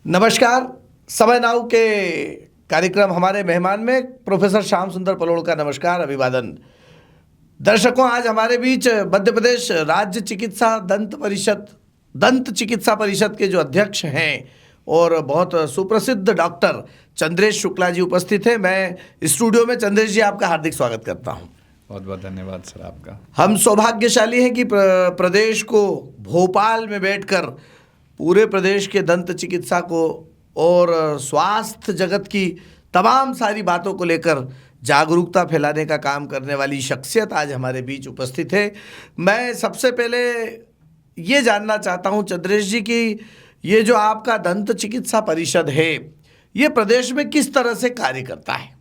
नमस्कार। समय नाउ के कार्यक्रम हमारे मेहमान में प्रोफेसर श्याम सुंदर पलोड़ का नमस्कार, अभिवादन। दर्शकों, आज हमारे बीच मध्य प्रदेश राज्य दंत चिकित्सा परिषद के जो अध्यक्ष हैं और बहुत सुप्रसिद्ध डॉक्टर चंद्रेश शुक्ला जी उपस्थित हैं। मैं स्टूडियो में चंद्रेश जी आपका हार्दिक स्वागत करता हूं। बहुत बहुत धन्यवाद सर आपका। हम सौभाग्यशाली हैं कि प्रदेश को भोपाल में बैठकर पूरे प्रदेश के दंत चिकित्सा को और स्वास्थ्य जगत की तमाम सारी बातों को लेकर जागरूकता फैलाने का काम करने वाली शख्सियत आज हमारे बीच उपस्थित है। मैं सबसे पहले ये जानना चाहता हूँ चंद्रेश जी कि ये जो आपका दंत चिकित्सा परिषद है, ये प्रदेश में किस तरह से कार्य करता है?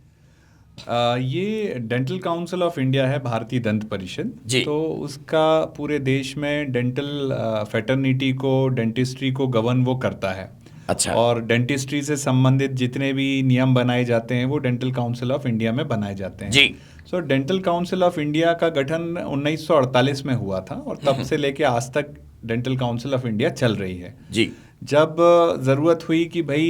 ये डेंटल काउंसिल ऑफ इंडिया है, भारतीय दंत परिषद जी। तो उसका पूरे देश में डेंटल फेटर्निटी को, डेंटिस्ट्री को गवर्न वो करता है। अच्छा। और डेंटिस्ट्री से संबंधित जितने भी नियम बनाए जाते हैं वो डेंटल काउंसिल ऑफ इंडिया में बनाए जाते हैं। जी। So dental council of India का गठन 1948 में हुआ था और तब से लेके आज तक डेंटल काउंसिल ऑफ इंडिया चल रही है। जी। जब ज़रूरत हुई कि भाई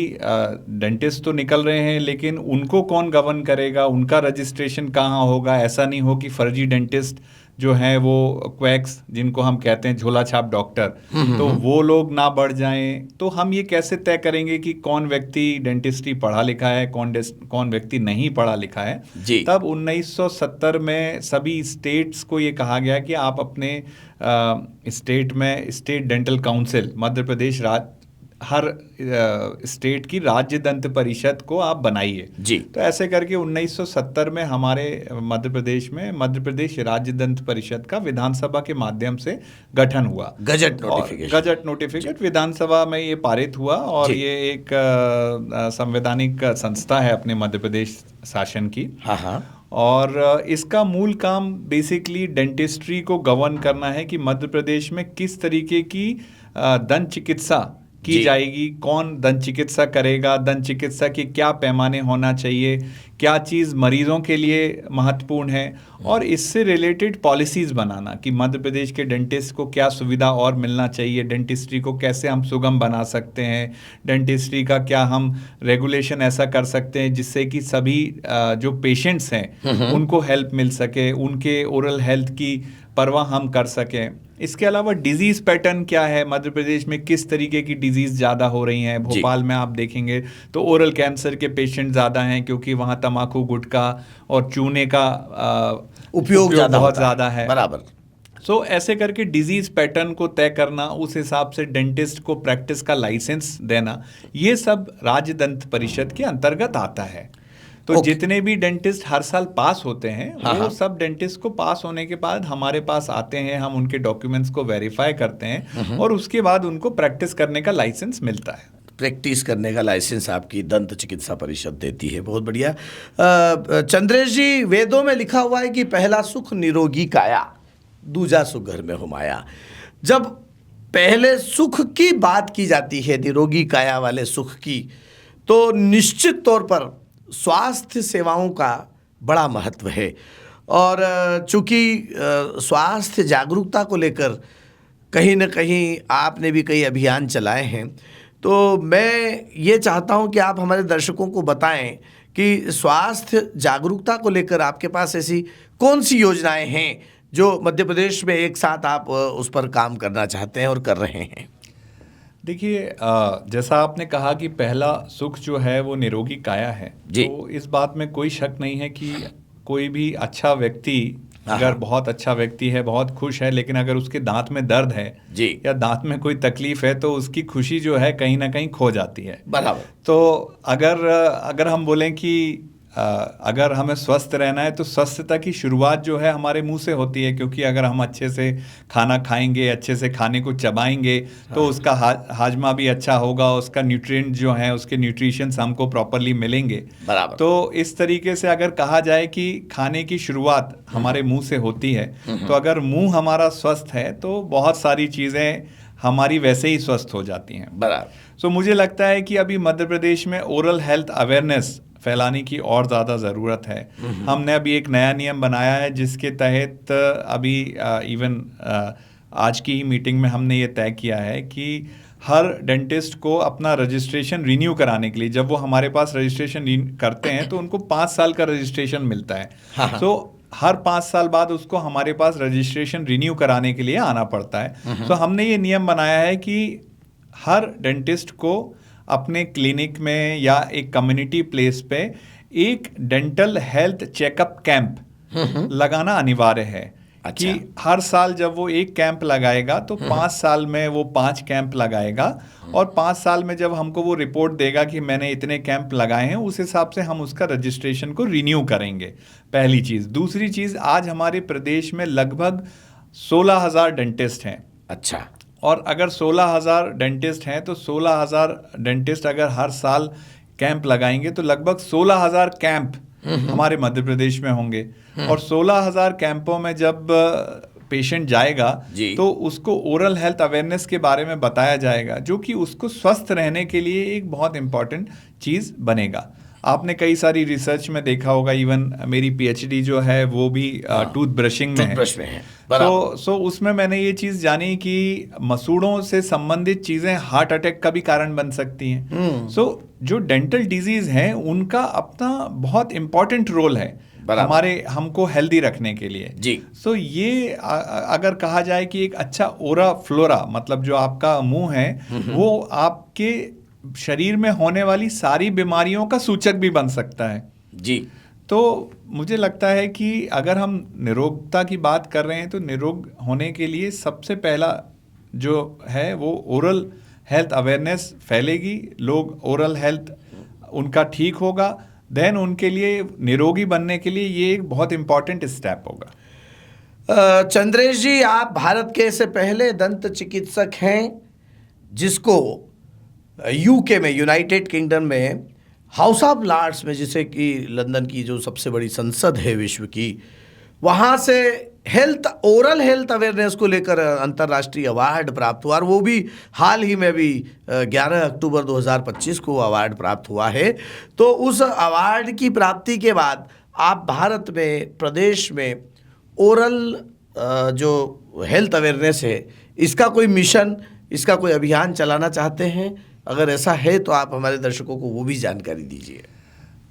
डेंटिस्ट तो निकल रहे हैं लेकिन उनको कौन गवर्न करेगा, उनका रजिस्ट्रेशन कहाँ होगा, ऐसा नहीं हो कि फर्जी डेंटिस्ट जो हैं वो क्वैक्स जिनको हम कहते हैं झोला छाप डॉक्टर, तो वो लोग ना बढ़ जाएं। तो हम ये कैसे तय करेंगे कि कौन व्यक्ति डेंटिस्ट्री पढ़ा लिखा है, कौन व्यक्ति नहीं पढ़ा लिखा है? जी। तब 1970 में सभी स्टेट्स को ये कहा गया कि आप अपने स्टेट में state dental council, Madhya Pradesh हर स्टेट की राज्य दंत परिषद को आप बनाइए। जी। तो ऐसे करके 1970 में हमारे मध्य प्रदेश में मध्य प्रदेश राज्य दंत परिषद का विधानसभा के माध्यम से गठन हुआ। गजट नोटिफिकेशन विधानसभा में ये पारित हुआ और ये एक संवैधानिक संस्था है अपने मध्य प्रदेश शासन की। हाँ हाँ। और इसका मूल काम बेसिकली डेंटिस्ट्री को गवर्न करना है कि मध्य प्रदेश में किस तरीके की दंत चिकित्सा की जाएगी, कौन दंत चिकित्सा करेगा, दंत चिकित्सा की क्या पैमाने होना चाहिए, क्या चीज़ मरीजों के लिए महत्वपूर्ण है, और इससे रिलेटेड पॉलिसीज़ बनाना कि मध्य प्रदेश के डेंटिस्ट को क्या सुविधा और मिलना चाहिए, डेंटिस्ट्री को कैसे हम सुगम बना सकते हैं, डेंटिस्ट्री का क्या हम रेगुलेशन ऐसा कर सकते हैं जिससे कि सभी जो पेशेंट्स हैं उनको हेल्प मिल सके, उनके ओरल हेल्थ की परवाह हम कर सकें। इसके अलावा डिजीज़ पैटर्न क्या है, मध्य प्रदेश में किस तरीके की डिजीज़ ज़्यादा हो रही हैं। भोपाल में आप देखेंगे तो ओरल कैंसर के पेशेंट ज़्यादा हैं क्योंकि वहाँ तम्बाकू, गुटखा और चूने का उपयोग बहुत ज़्यादा है। बराबर। सो ऐसे करके डिजीज़ पैटर्न को तय करना, उस हिसाब से डेंटिस्ट को प्रैक्टिस का लाइसेंस देना, ये सब राज्य दंत परिषद के अंतर्गत आता है। तो जितने भी डेंटिस्ट हर साल पास होते हैं वो सब डेंटिस्ट को पास होने के बाद हमारे पास आते हैं, हम उनके डॉक्यूमेंट्स को वेरीफाई करते हैं और उसके बाद उनको प्रैक्टिस करने का लाइसेंस मिलता है। प्रैक्टिस करने का लाइसेंस आपकी दंत चिकित्सा परिषद देती है। बहुत बढ़िया। चंद्रेश जी, वेदों में लिखा हुआ है कि पहला सुख निरोगी काया, दूजा सुख घर में हुमाया। जब पहले सुख की बात की जाती है, निरोगी काया वाले सुख की, तो निश्चित तौर पर स्वास्थ्य सेवाओं का बड़ा महत्व है। और चूंकि स्वास्थ्य जागरूकता को लेकर कहीं न कहीं आपने भी कई अभियान चलाए हैं, तो मैं ये चाहता हूं कि आप हमारे दर्शकों को बताएं कि स्वास्थ्य जागरूकता को लेकर आपके पास ऐसी कौन सी योजनाएं हैं जो मध्य प्रदेश में एक साथ आप उस पर काम करना चाहते हैं और कर रहे हैं। देखिए, जैसा आपने कहा कि पहला सुख जो है वो निरोगी काया है, तो इस बात में कोई शक नहीं है कि कोई भी अच्छा व्यक्ति अगर बहुत अच्छा व्यक्ति है, बहुत खुश है, लेकिन अगर उसके दांत में दर्द है या दांत में कोई तकलीफ है तो उसकी खुशी जो है कहीं ना कहीं खो जाती है। बराबर। तो अगर हम बोलें कि अगर हमें स्वस्थ रहना है तो स्वस्थता की शुरुआत जो है हमारे मुंह से होती है, क्योंकि अगर हम अच्छे से खाना खाएंगे, अच्छे से खाने को चबाएंगे तो उसका हाजमा भी अच्छा होगा, उसका न्यूट्रिएंट जो है, उसके न्यूट्रिशंस हमको प्रॉपरली मिलेंगे। बराबर। तो इस तरीके से अगर कहा जाए कि खाने की शुरुआत हमारे मुंह से होती है, तो अगर मुंह हमारा स्वस्थ है तो बहुत सारी चीज़ें हमारी वैसे ही स्वस्थ हो जाती हैं। बराबर। सो मुझे लगता है कि अभी मध्य प्रदेश में ओरल हेल्थ अवेयरनेस फैलाने की और ज़्यादा ज़रूरत है। हमने अभी एक नया नियम बनाया है जिसके तहत अभी इवन आज की ही मीटिंग में हमने ये तय किया है कि हर डेंटिस्ट को अपना रजिस्ट्रेशन रिन्यू कराने के लिए, जब वो हमारे पास रजिस्ट्रेशन करते हैं तो उनको 5 साल का रजिस्ट्रेशन मिलता है। सो हर 5 साल बाद उसको हमारे पास रजिस्ट्रेशन रिन्यू कराने के लिए आना पड़ता है। सो हमने ये नियम बनाया है कि हर डेंटिस्ट को अपने क्लिनिक में या एक कम्युनिटी प्लेस पे एक डेंटल हेल्थ चेकअप कैंप लगाना अनिवार्य है। अच्छा। कि हर साल जब वो एक कैंप लगाएगा तो 5 साल में वो 5 कैंप लगाएगा, और 5 साल में जब हमको वो रिपोर्ट देगा कि मैंने इतने कैंप लगाए हैं, उस हिसाब से हम उसका रजिस्ट्रेशन को रिन्यू करेंगे। पहली चीज़। दूसरी चीज़, आज हमारे प्रदेश में लगभग 16,000 डेंटिस्ट हैं। अच्छा। और अगर 16,000 डेंटिस्ट हैं तो 16,000 डेंटिस्ट अगर हर साल कैंप लगाएंगे तो लगभग 16,000 कैंप हमारे मध्य प्रदेश में होंगे। और 16,000 कैंपों में जब पेशेंट जाएगा तो उसको ओरल हेल्थ अवेयरनेस के बारे में बताया जाएगा, जो कि उसको स्वस्थ रहने के लिए एक बहुत इंपॉर्टेंट चीज़ बनेगा। आपने कई सारी रिसर्च में देखा होगा, इवन मेरी पीएचडी जो है वो भी टूथ ब्रशिंग में है। तो उसमें मैंने ये चीज़ जानी कि मसूड़ों से संबंधित चीज़ें हार्ट अटैक का भी कारण बन सकती हैं। सो जो डेंटल डिजीज़ हैं उनका अपना बहुत इम्पॉर्टेंट रोल है हमको हेल्दी रखने के लिए जी। सो ये अगर कहा जाए कि एक अच्छा ओरा फ्लोरा, मतलब जो आपका मुंह है वो आपके शरीर में होने वाली सारी बीमारियों का सूचक भी बन सकता है जी। तो मुझे लगता है कि अगर हम निरोगता की बात कर रहे हैं तो निरोग होने के लिए सबसे पहला जो है वो ओरल हेल्थ अवेयरनेस फैलेगी, लोग ओरल हेल्थ उनका ठीक होगा, देन उनके लिए निरोगी बनने के लिए ये एक बहुत इंपॉर्टेंट स्टेप होगा। चंद्रेश जी, आप भारत के ऐसे पहले दंत चिकित्सक हैं जिसको यूके में, यूनाइटेड किंगडम में हाउस ऑफ लॉर्ड्स में, जिसे कि लंदन की जो सबसे बड़ी संसद है विश्व की, वहाँ से ओरल हेल्थ अवेयरनेस को लेकर अंतर्राष्ट्रीय अवार्ड प्राप्त हुआ, और वो भी हाल ही में भी 11 अक्टूबर 2025 को अवार्ड प्राप्त हुआ है। तो उस अवार्ड की प्राप्ति के बाद आप भारत में, प्रदेश में ओरल जो हेल्थ अवेयरनेस है, इसका कोई मिशन, इसका कोई अभियान चलाना चाहते हैं? अगर ऐसा है तो आप हमारे दर्शकों को वो भी जानकारी दीजिए।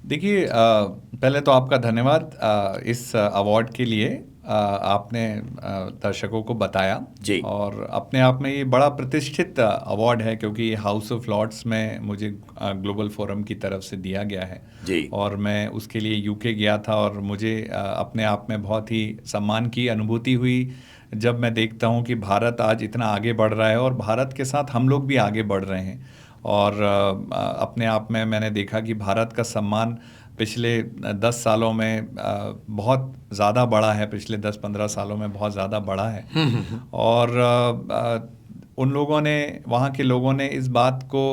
देखिए, पहले तो आपका धन्यवाद इस अवार्ड के लिए। आपने दर्शकों को बताया जी। और अपने आप में ये बड़ा प्रतिष्ठित अवार्ड है, क्योंकि हाउस ऑफ लॉर्ड्स में मुझे ग्लोबल फोरम की तरफ से दिया गया है जी। और मैं उसके लिए यूके गया था, और मुझे अपने आप में बहुत ही सम्मान की अनुभूति हुई जब मैं देखता हूँ कि भारत आज इतना आगे बढ़ रहा है, और भारत के साथ हम लोग भी आगे बढ़ रहे हैं। और अपने आप में मैंने देखा कि भारत का सम्मान पिछले 10 सालों में बहुत ज़्यादा बढ़ा है, पिछले 10-15 सालों में बहुत ज़्यादा बढ़ा है। और उन लोगों ने, वहाँ के लोगों ने इस बात को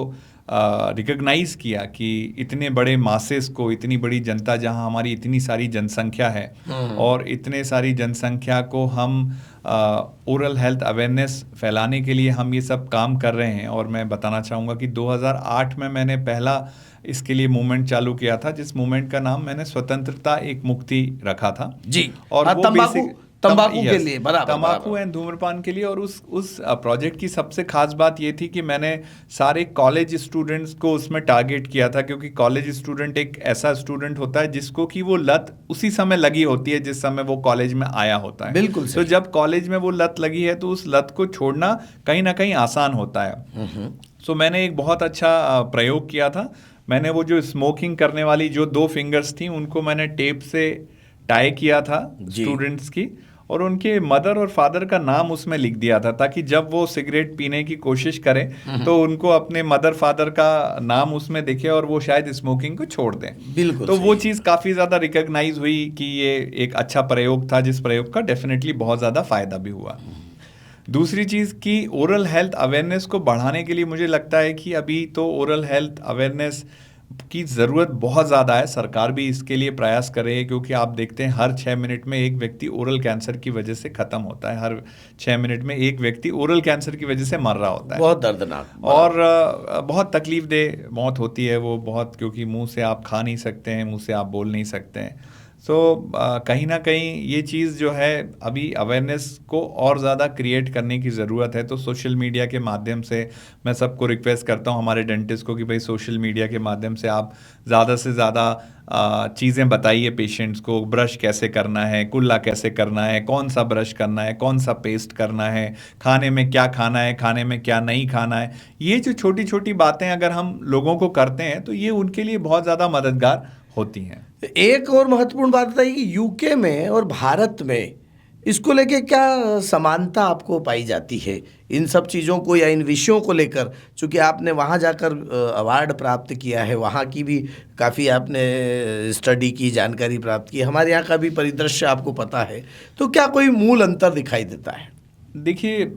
रिकॉग्नाइज़ किया कि इतने बड़े मासेस को, इतनी बड़ी जनता, जहाँ हमारी इतनी सारी जनसंख्या है, और इतने सारी जनसंख्या को हम ओरल हेल्थ अवेयरनेस फैलाने के लिए हम ये सब काम कर रहे हैं। और मैं बताना चाहूँगा कि 2008 में मैंने पहला इसके लिए मूवमेंट चालू किया था, जिस मूवमेंट का नाम मैंने स्वतंत्रता एक मुक्ति रखा था जी। और वो तंबाकू के लिए, तंबाकू एंड धूम्रपान के लिए। और उस प्रोजेक्ट की सबसे खास बात ये थी कि मैंने सारे कॉलेज स्टूडेंट्स को उसमें टारगेट किया था, क्योंकि कॉलेज स्टूडेंट एक ऐसा स्टूडेंट होता है जिसको कि वो लत उसी समय लगी होती है जिस समय वो कॉलेज में आया होता है। बिल्कुल। तो जब कॉलेज में वो लत लगी है तो उस लत को छोड़ना कहीं ना कहीं आसान होता है। सो मैंने एक बहुत अच्छा प्रयोग किया था। मैंने वो जो स्मोकिंग करने वाली जो 2 फिंगर्स थी, उनको मैंने टेप से टाई किया था स्टूडेंट्स की, और उनके मदर और फादर का नाम उसमें लिख दिया था, ताकि जब वो सिगरेट पीने की कोशिश करें तो उनको अपने मदर फादर का नाम उसमें दिखे और वो शायद स्मोकिंग को छोड़ दें। बिल्कुल। तो वो चीज़ काफ़ी ज़्यादा रिकॉग्नाइज हुई कि ये एक अच्छा प्रयोग था, जिस प्रयोग का डेफिनेटली बहुत ज़्यादा फ़ायदा भी हुआ। दूसरी चीज़ कि ओरल हेल्थ अवेयरनेस को बढ़ाने के लिए मुझे लगता है कि अभी तो ओरल हेल्थ अवेयरनेस की ज़रूरत बहुत ज़्यादा है। सरकार भी इसके लिए प्रयास कर रही है, क्योंकि आप देखते हैं हर 6 मिनट में एक व्यक्ति ओरल कैंसर की वजह से ख़त्म होता है। हर 6 मिनट में एक व्यक्ति ओरल कैंसर की वजह से मर रहा होता है। बहुत दर्दनाक और बहुत तकलीफ देह मौत होती है वो, बहुत, क्योंकि मुंह से आप खा नहीं सकते हैं, मुंह से आप बोल नहीं सकते हैं। सो कहीं ना कहीं ये चीज़ जो है अभी अवेयरनेस को और ज़्यादा क्रिएट करने की ज़रूरत है। तो सोशल मीडिया के माध्यम से मैं सबको रिक्वेस्ट करता हूँ, हमारे डेंटिस्ट को, कि भाई सोशल मीडिया के माध्यम से आप ज़्यादा से ज़्यादा चीज़ें बताइए पेशेंट्स को। ब्रश कैसे करना है, कुल्ला कैसे करना है, कौन सा ब्रश करना है, कौन सा पेस्ट करना है, खाने में क्या खाना है, खाने में क्या नहीं खाना है। ये जो छोटी छोटी बातें अगर हम लोगों को करते हैं तो ये उनके लिए बहुत ज़्यादा मददगार होती हैं। एक और महत्वपूर्ण बात बताइए कि यूके में और भारत में इसको लेके क्या समानता आपको पाई जाती है, इन सब चीज़ों को या इन विषयों को लेकर? चूँकि आपने वहाँ जाकर अवार्ड प्राप्त किया है, वहाँ की भी काफ़ी आपने स्टडी की, जानकारी प्राप्त की, हमारे यहाँ का भी परिदृश्य आपको पता है, तो क्या कोई मूल अंतर दिखाई देता है? देखिए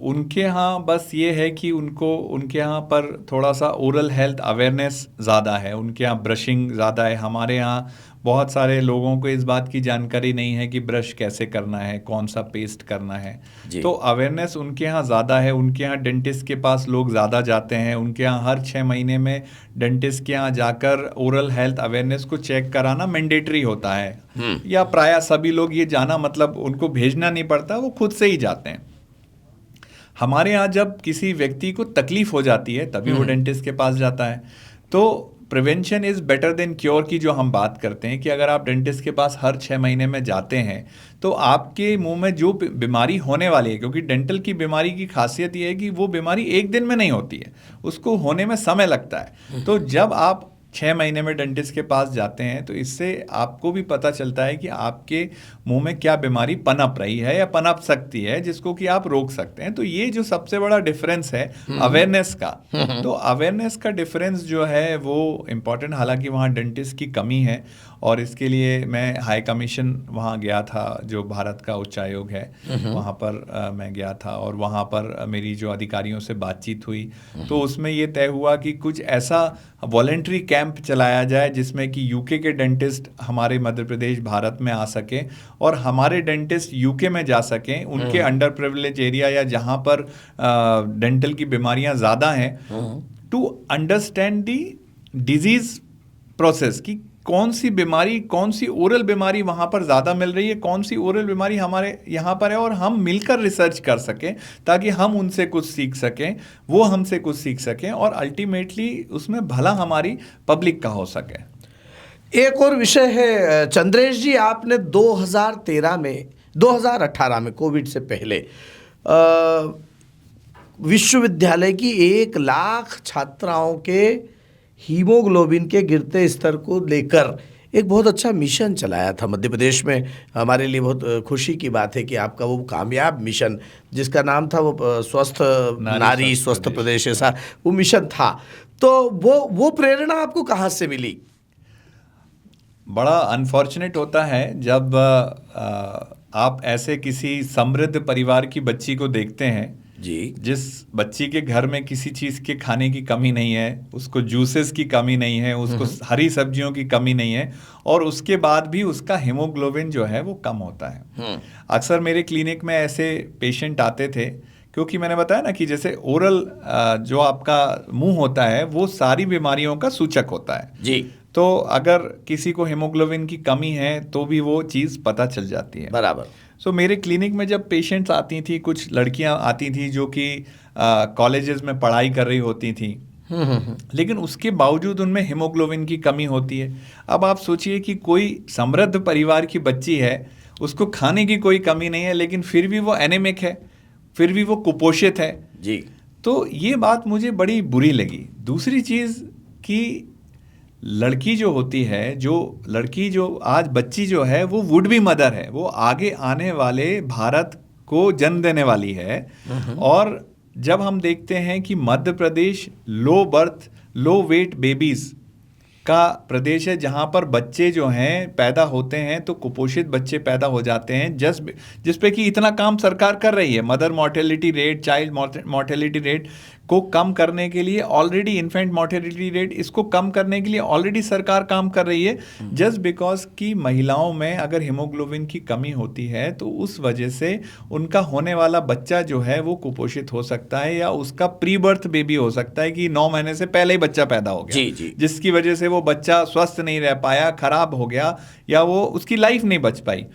उनके यहाँ बस ये है कि उनके यहाँ पर थोड़ा सा ओरल हेल्थ अवेयरनेस ज़्यादा है, उनके यहाँ ब्रशिंग ज़्यादा है। हमारे यहाँ बहुत सारे लोगों को इस बात की जानकारी नहीं है कि ब्रश कैसे करना है, कौन सा पेस्ट करना है। तो अवेयरनेस उनके यहाँ ज़्यादा है। उनके यहाँ डेंटिस्ट के पास लोग ज़्यादा जाते हैं। उनके यहाँ हर 6 महीने में डेंटिस्ट के यहाँ जाकर ओरल हेल्थ अवेयरनेस को चेक कराना मैंडेटरी होता है, या प्रायः सभी लोग ये जाना, मतलब उनको भेजना नहीं पड़ता, वो खुद से ही जाते हैं। हमारे यहाँ जब किसी व्यक्ति को तकलीफ हो जाती है तभी वो डेंटिस्ट के पास जाता है। तो prevention is better than cure की जो हम बात करते हैं कि अगर आप डेंटिस्ट के पास हर 6 महीने में जाते हैं तो आपके मुंह में जो बीमारी होने वाली है, क्योंकि डेंटल की बीमारी की खासियत ये है कि वो बीमारी एक दिन में नहीं होती है, उसको होने में समय लगता है। तो जब आप 6 महीने में डेंटिस्ट के पास जाते हैं तो इससे आपको भी पता चलता है कि आपके मुंह में क्या बीमारी पनप रही है या पनप सकती है, जिसको कि आप रोक सकते हैं। तो ये जो सबसे बड़ा डिफरेंस है अवेयरनेस का, तो अवेयरनेस का डिफरेंस जो है वो इम्पॉर्टेंट। हालांकि वहाँ डेंटिस्ट की कमी है और इसके लिए मैं हाई कमीशन वहाँ गया था, जो भारत का उच्चायोग है, वहाँ पर मैं गया था और वहाँ पर मेरी जो अधिकारियों से बातचीत हुई तो उसमें ये तय हुआ कि कुछ ऐसा वॉलेंट्री कैंप चलाया जाए जिसमें कि यूके के डेंटिस्ट हमारे मध्य प्रदेश भारत में आ सके और हमारे डेंटिस्ट यूके में जा सकें, उनके अंडर प्रिविलेज एरिया या जहाँ पर डेंटल की बीमारियाँ ज़्यादा हैं, to understand the disease process की कौन सी बीमारी, कौन सी ओरल बीमारी वहाँ पर ज़्यादा मिल रही है, कौन सी ओरल बीमारी हमारे यहाँ पर है, और हम मिलकर रिसर्च कर सकें ताकि हम उनसे कुछ सीख सकें, वो हमसे कुछ सीख सकें और अल्टीमेटली उसमें भला हमारी पब्लिक का हो सके। एक और विषय है चंद्रेश जी, आपने 2018 में कोविड से पहले विश्वविद्यालय की 1 लाख छात्राओं के हीमोग्लोबिन के गिरते स्तर को लेकर एक बहुत अच्छा मिशन चलाया था मध्य प्रदेश में। हमारे लिए बहुत खुशी की बात है कि आपका वो कामयाब मिशन, जिसका नाम था वो स्वस्थ नारी स्वस्थ प्रदेश, ऐसा वो मिशन था। तो वो प्रेरणा आपको कहाँ से मिली? बड़ा अनफॉर्चुनेट होता है जब आप ऐसे किसी समृद्ध परिवार की बच्ची को देखते हैं जी, जिस बच्ची के घर में किसी चीज़ के खाने की कमी नहीं है, उसको जूसेस की कमी नहीं है, उसको हरी सब्जियों की कमी नहीं है, और उसके बाद भी उसका हीमोग्लोबिन जो है वो कम होता है। अक्सर मेरे क्लिनिक में ऐसे पेशेंट आते थे, क्योंकि मैंने बताया ना कि जैसे ओरल जो आपका मुंह होता है वो सारी बीमारियों का सूचक होता है जी। तो अगर किसी को हीमोग्लोबिन की कमी है तो भी वो चीज़ पता चल जाती है। बराबर। सो मेरे क्लिनिक में जब पेशेंट्स आती थी, कुछ लड़कियां आती थी जो कि कॉलेजेस में पढ़ाई कर रही होती थी, लेकिन उसके बावजूद उनमें हीमोग्लोबिन की कमी होती है। अब आप सोचिए कि कोई समृद्ध परिवार की बच्ची है, उसको खाने की कोई कमी नहीं है, लेकिन फिर भी वो एनीमिक है, फिर भी वो कुपोषित है जी। तो ये बात मुझे बड़ी बुरी लगी। दूसरी चीज़ कि लड़की जो होती है, जो आज बच्ची जो है वो वुड बी मदर है, वो आगे आने वाले भारत को जन्म देने वाली है। और जब हम देखते हैं कि मध्य प्रदेश लो बर्थ लो वेट बेबीज़ का प्रदेश है, जहाँ पर बच्चे जो हैं पैदा होते हैं तो कुपोषित बच्चे पैदा हो जाते हैं, जिस पे कि इतना काम सरकार कर रही है। Mother mortality rate, child mortality rate को कम करने के लिए ऑलरेडी इन्फेंट मोर्टेलिटी रेट इसको कम करने के लिए ऑलरेडी सरकार काम कर रही है। जस्ट बिकॉज कि महिलाओं में अगर हीमोग्लोबिन की कमी होती है तो उस वजह से उनका होने वाला बच्चा जो है वो कुपोषित हो सकता है, या उसका प्री बर्थ बेबी हो सकता है कि 9 महीने से पहले ही बच्चा पैदा हो गया, जी। जिसकी वजह से वो बच्चा स्वस्थ नहीं रह पाया, खराब हो गया, या वो उसकी लाइफ नहीं बच पाई।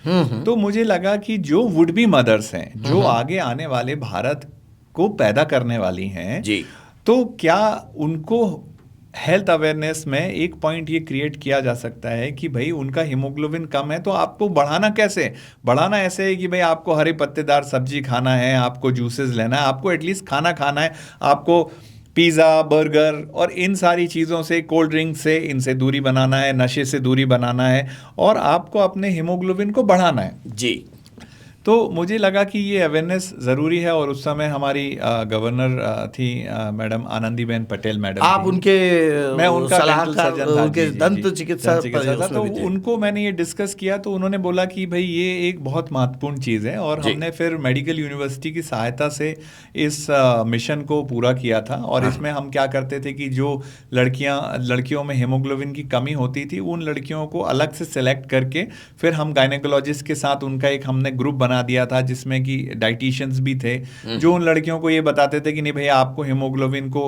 तो मुझे लगा कि जो वुड बी मदर्स हैं, जो आगे आने वाले भारत को पैदा करने वाली हैं जी, तो क्या उनको हेल्थ अवेयरनेस में एक पॉइंट ये क्रिएट किया जा सकता है कि भाई उनका हीमोग्लोबिन कम है तो आपको बढ़ाना कैसे? बढ़ाना ऐसे है कि भाई आपको हरे पत्तेदार सब्जी खाना है, आपको जूसेस लेना है, आपको एटलीस्ट खाना खाना है, आपको पिज़्ज़ा, बर्गर और इन सारी चीज़ों से, कोल्ड ड्रिंक से, इनसे दूरी बनाना है, नशे से दूरी बनाना है, और आपको अपने हीमोग्लोबिन को बढ़ाना है। जी। तो मुझे लगा कि ये अवेयरनेस ज़रूरी है, और उस समय हमारी गवर्नर थी मैडम आनंदीबेन पटेल मैडम। आप उनके मैं उनका सलाहकार, सर्जन था, उनके जी, जी, दंत जी, चिकित्सा दंत चिकित्सा था। तो उसमें भी थे। उनको मैंने ये डिस्कस किया तो उन्होंने बोला कि भाई ये एक बहुत महत्वपूर्ण चीज़ है, और जी। हमने फिर मेडिकल यूनिवर्सिटी की सहायता से इस मिशन को पूरा किया था। और इसमें हम क्या करते थे कि जो लड़कियों में हीमोग्लोबिन की कमी होती थी, उन लड़कियों को अलग से सेलेक्ट करके फिर हम गायनेकोलॉजिस्ट के साथ उनका एक हमने ग्रुप बना दिया था, जिसमें कि डाइटिशियंस भी थे जो उन लड़कियों को ये बताते थे कि नहीं भैया, आपको हीमोग्लोबिन को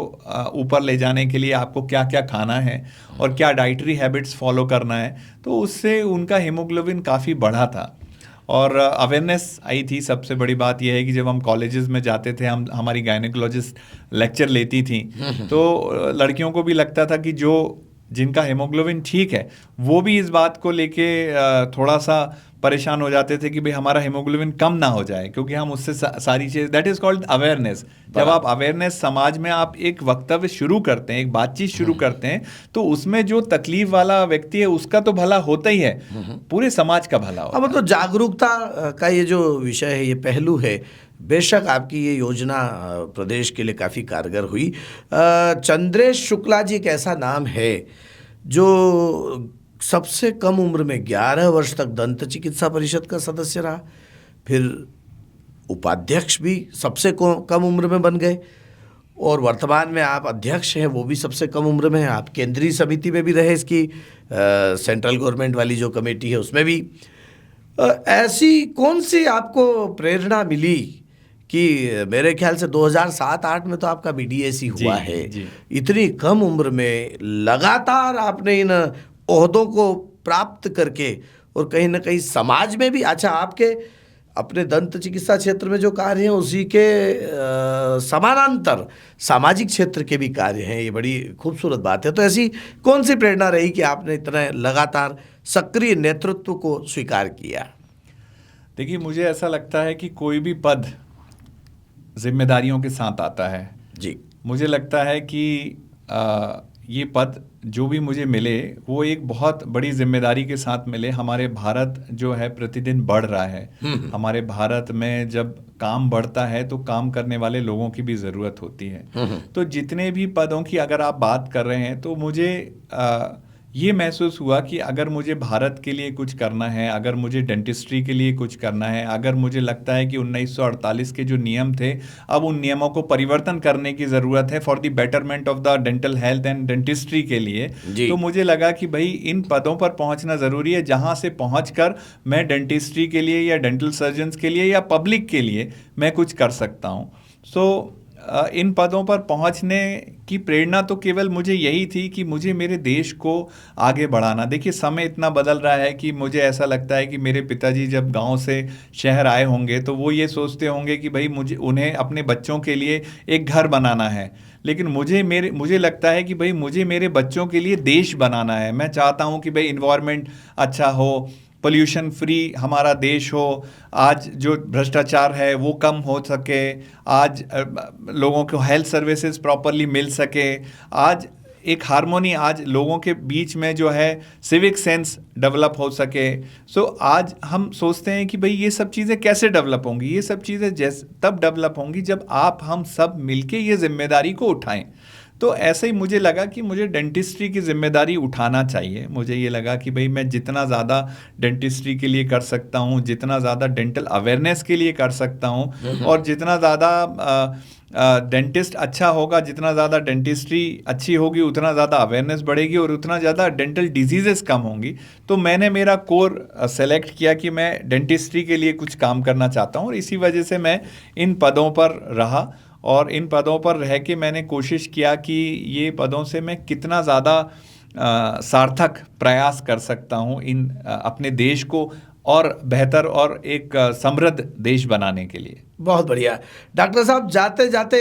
ऊपर ले जाने के लिए आपको क्या क्या खाना है और क्या डाइटरी हैबिट्स फॉलो करना है। तो उससे उनका हीमोग्लोबिन काफ़ी बढ़ा था और अवेयरनेस आई थी। सबसे बड़ी बात यह है कि जब हम कॉलेजेस में जाते थे, हमारी गायनेकोलॉजिस्ट लेक्चर लेती थी, तो लड़कियों को भी लगता था कि जिनका हीमोग्लोबिन ठीक है वो भी इस बात को लेके थोड़ा सा परेशान हो जाते थे कि भाई हमारा हीमोग्लोबिन कम ना हो जाए, क्योंकि हम उससे सारी चीज़, दैट इज़ कॉल्ड अवेयरनेस। जब आप अवेयरनेस, समाज में आप एक वक्तव्य शुरू करते हैं, एक बातचीत शुरू करते हैं, तो उसमें जो तकलीफ वाला व्यक्ति है उसका तो भला होता ही है, पूरे समाज का भला होता है। अब तो जागरूकता का ये जो विषय है, ये पहलू है, बेशक आपकी ये योजना प्रदेश के लिए काफ़ी कारगर हुई। चंद्रेश शुक्ला जी एक ऐसा नाम है जो सबसे कम उम्र में 11 वर्ष तक दंत चिकित्सा परिषद का सदस्य रहा, फिर उपाध्यक्ष भी सबसे कम उम्र में बन गए, और वर्तमान में आप अध्यक्ष हैं, वो भी सबसे कम उम्र में हैं। आप केंद्रीय समिति में भी रहे, इसकी सेंट्रल गवर्नमेंट वाली जो कमेटी है उसमें भी। ऐसी कौन सी आपको प्रेरणा मिली कि मेरे ख्याल से 2007-8 में तो आपका बीडीएसई हुआ है, इतनी कम उम्र में लगातार आपने इन ओहदों को प्राप्त करके, और कहीं ना कहीं समाज में भी, अच्छा आपके अपने दंत चिकित्सा क्षेत्र में जो कार्य हैं उसी के समानांतर सामाजिक क्षेत्र के भी कार्य हैं, ये बड़ी खूबसूरत बात है। तो ऐसी कौन सी प्रेरणा रही कि आपने इतना लगातार सक्रिय नेतृत्व को स्वीकार किया? देखिए, मुझे ऐसा लगता है कि कोई भी पद जिम्मेदारियों के साथ आता है। जी, मुझे लगता है कि ये पद जो भी मुझे मिले वो एक बहुत बड़ी जिम्मेदारी के साथ मिले। हमारे भारत जो है प्रतिदिन बढ़ रहा है। हमारे भारत में जब काम बढ़ता है तो काम करने वाले लोगों की भी ज़रूरत होती है। तो जितने भी पदों की अगर आप बात कर रहे हैं, तो मुझे ये महसूस हुआ कि अगर मुझे भारत के लिए कुछ करना है, अगर मुझे डेंटिस्ट्री के लिए कुछ करना है, अगर मुझे लगता है कि 1948 के जो नियम थे, अब उन नियमों को परिवर्तन करने की ज़रूरत है for the betterment of the dental health and dentistry के लिए, तो मुझे लगा कि भाई इन पदों पर पहुंचना ज़रूरी है, जहां से पहुंचकर मैं डेंटिस्ट्री के लिए या डेंटल सर्जन्स के लिए या पब्लिक के लिए मैं कुछ कर सकता हूँ। सो इन पदों पर पहुंचने की प्रेरणा तो केवल मुझे यही थी कि मुझे मेरे देश को आगे बढ़ाना। देखिए, समय इतना बदल रहा है कि मुझे ऐसा लगता है कि मेरे पिताजी जब गांव से शहर आए होंगे तो वो ये सोचते होंगे कि भाई उन्हें अपने बच्चों के लिए एक घर बनाना है, लेकिन मुझे लगता है कि भाई मुझे मेरे बच्चों के लिए देश बनाना है। मैं चाहता हूँ कि भाई इन्वायरमेंट अच्छा हो, पोल्यूशन फ्री हमारा देश हो, आज जो भ्रष्टाचार है वो कम हो सके, आज लोगों को हेल्थ सर्विसेज प्रॉपरली मिल सके, आज एक हार्मोनी, आज लोगों के बीच में जो है सिविक सेंस डेवलप हो सके। सो आज हम सोचते हैं कि भाई ये सब चीज़ें कैसे डेवलप होंगी? ये सब चीज़ें तब डेवलप होंगी जब हम सब मिलके ये जिम्मेदारी को उठाएं। तो ऐसे ही मुझे लगा कि मुझे डेंटिस्ट्री की जिम्मेदारी उठाना चाहिए। मुझे ये लगा कि भाई मैं जितना ज़्यादा डेंटिस्ट्री के लिए कर सकता हूँ, जितना ज़्यादा डेंटल अवेयरनेस के लिए कर सकता हूँ, और जितना ज़्यादा डेंटिस्ट अच्छा होगा, जितना ज़्यादा डेंटिस्ट्री अच्छी होगी, उतना ज़्यादा अवेयरनेस बढ़ेगी और उतना ज़्यादा डेंटल डिजीज़ेस कम होंगी। तो मैंने मेरा कोर सेलेक्ट किया कि मैं डेंटिस्ट्री के लिए कुछ काम करना चाहता हूँ, और इसी वजह से मैं इन पदों पर रहा। और इन पदों पर रह के मैंने कोशिश किया कि ये पदों से मैं कितना ज़्यादा सार्थक प्रयास कर सकता हूँ अपने देश को और बेहतर और एक समृद्ध देश बनाने के लिए। बहुत बढ़िया। डॉक्टर साहब, जाते जाते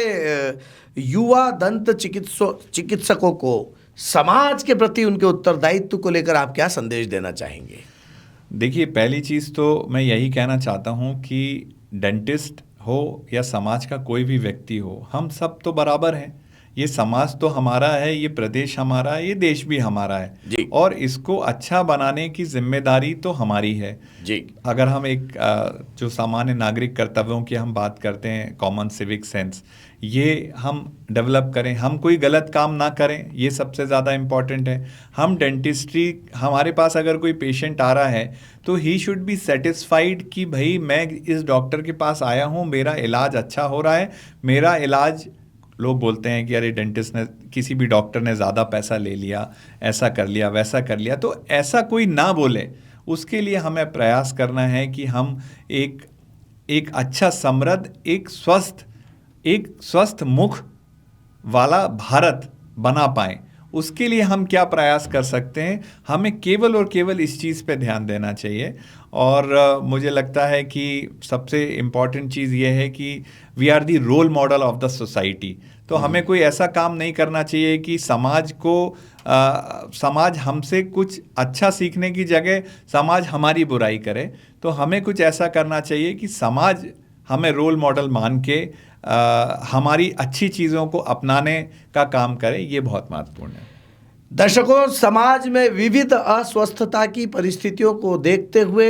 युवा दंत चिकित्सकों को समाज के प्रति उनके उत्तरदायित्व को लेकर आप क्या संदेश देना चाहेंगे? देखिए, पहली चीज़ तो मैं यही कहना चाहता हूँ कि डेंटिस्ट हो या समाज का कोई भी व्यक्ति हो, हम सब तो बराबर हैं। ये समाज तो हमारा है, ये प्रदेश हमारा है, ये देश भी हमारा है जी। और इसको अच्छा बनाने की जिम्मेदारी तो हमारी है जी। अगर हम एक जो सामान्य नागरिक कर्तव्यों की हम बात करते हैं, कॉमन सिविक सेंस, ये हम डेवलप करें, हम कोई गलत काम ना करें, ये सबसे ज़्यादा इम्पॉर्टेंट है। हम डेंटिस्ट्री, हमारे पास अगर कोई पेशेंट आ रहा है तो ही शुड बी सेटिस्फाइड कि भाई मैं इस डॉक्टर के पास आया हूँ, मेरा इलाज अच्छा हो रहा है। मेरा इलाज, लोग बोलते हैं कि अरे डेंटिस्ट ने, किसी भी डॉक्टर ने ज़्यादा पैसा ले लिया, ऐसा कर लिया, वैसा कर लिया, तो ऐसा कोई ना बोले। उसके लिए हमें प्रयास करना है कि हम एक अच्छा, समृद्ध, एक स्वस्थ मुख वाला भारत बना पाएं। उसके लिए हम क्या प्रयास कर सकते हैं? हमें केवल और केवल इस चीज़ पे ध्यान देना चाहिए। और मुझे लगता है कि सबसे इम्पॉर्टेंट चीज़ ये है कि we are the role model of the society. तो हमें कोई ऐसा काम नहीं करना चाहिए कि समाज हमसे कुछ अच्छा सीखने की जगह समाज हमारी बुराई करे। तो हमें कुछ ऐसा करना चाहिए कि समाज हमें रोल मॉडल मान के हमारी अच्छी चीज़ों को अपनाने का काम करे। ये बहुत महत्वपूर्ण है। दर्शकों, समाज में विविध अस्वस्थता की परिस्थितियों को देखते हुए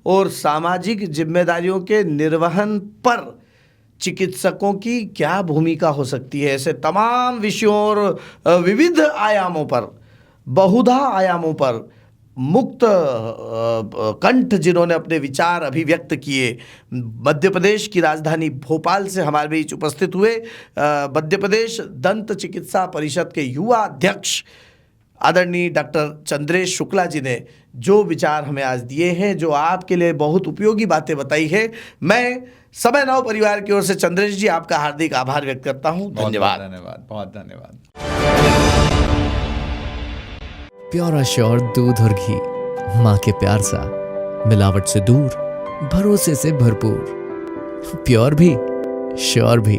और सामाजिक जिम्मेदारियों के निर्वहन पर चिकित्सकों की क्या भूमिका हो सकती है, ऐसे तमाम विषयों और विविध आयामों पर, बहुधा आयामों पर मुक्त कंठ जिन्होंने अपने विचार अभिव्यक्त किए, मध्य प्रदेश की राजधानी भोपाल से हमारे बीच उपस्थित हुए मध्य प्रदेश दंत चिकित्सा परिषद के युवा अध्यक्ष आदरणीय डॉक्टर चंद्रेश शुक्ला जी ने जो विचार हमें आज दिए हैं, जो आपके लिए बहुत उपयोगी बातें बताई है, मैं समय नाउ परिवार की ओर से चंद्रेश जी आपका हार्दिक आभार व्यक्त करता हूँ। धन्यवाद। बहुत धन्यवाद। प्योर श्योर दूध और घी, माँ के प्यार सा, मिलावट से दूर, भरोसे से भरपूर, प्योर भी श्योर भी।